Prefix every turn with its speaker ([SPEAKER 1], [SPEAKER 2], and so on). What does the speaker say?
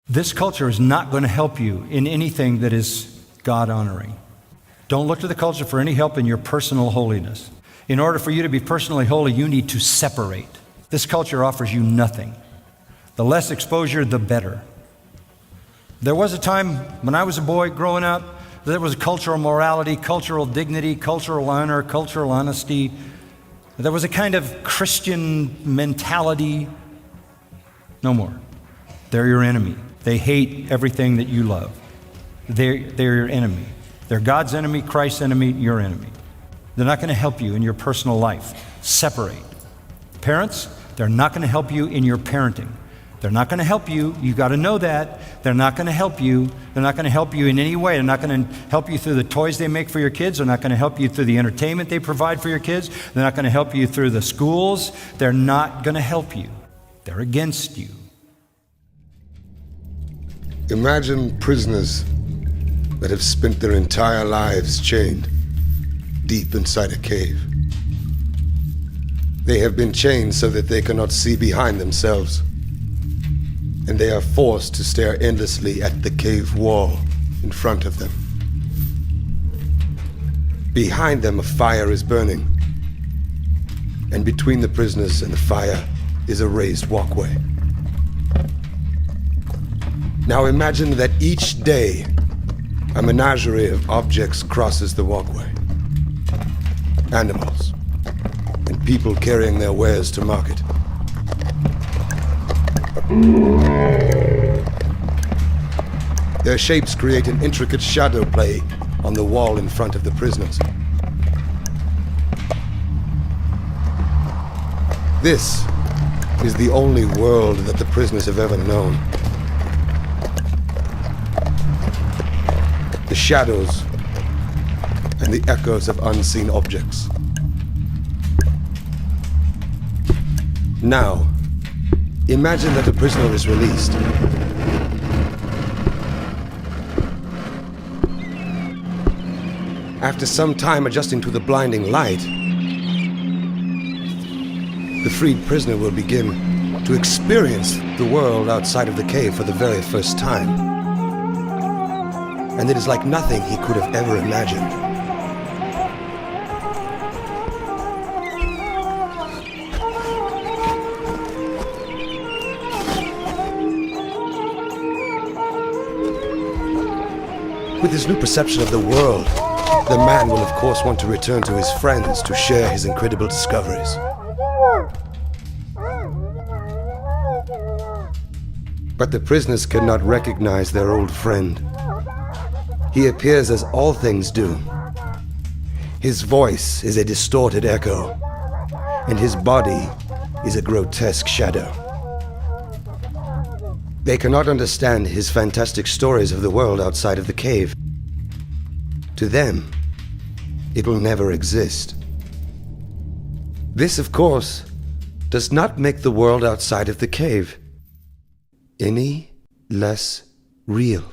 [SPEAKER 1] This culture is not going to help you in anything that is God-honoring. Don't look to the culture for any help in your personal holiness. In order for you to be personally holy, you need to separate. This culture offers you nothing. The less exposure, the better. There was a time when I was a boy growing up, there was cultural morality, cultural dignity, cultural honor, cultural honesty. There was a kind of Christian mentality. No more. They're your enemy. They hate everything that you love. They're your enemy. They're God's enemy, Christ's enemy, your enemy. They're not going to help you in your personal life. Separate. Parents, they're not going to help you in your parenting. They're not going to help you. You've got to know that. They're not going to help you. They're not going to help you in any way. They're not going to help you through the toys they make for your kids. They're not going to help you through the entertainment they provide for your kids. They're not going to help you through the schools. They're not going to help you. They're against you.
[SPEAKER 2] Imagine prisoners that have spent their entire lives chained deep inside a cave. They have been chained so that they cannot see behind themselves, and they are forced to stare endlessly at the cave wall in front of them. Behind them, a fire is burning, and between the prisoners and the fire is a raised walkway. Now imagine that each day, a menagerie of objects crosses the walkway. Animals, and people carrying their wares to market. Their shapes create an intricate shadow play on the wall in front of the prisoners. This is the only world that the prisoners have ever known. The shadows and the echoes of unseen objects. Now, imagine that a prisoner is released. After some time adjusting to the blinding light, the freed prisoner will begin to experience the world outside of the cave for the very first time. And it is like nothing he could have ever imagined. With his new perception of the world, the man will of course want to return to his friends to share his incredible discoveries. But the prisoners cannot recognize their old friend. He appears as all things do. His voice is a distorted echo, and his body is a grotesque shadow. They cannot understand his fantastic stories of the world outside of the cave. To them, it will never exist. This, of course, does not make the world outside of the cave any less real.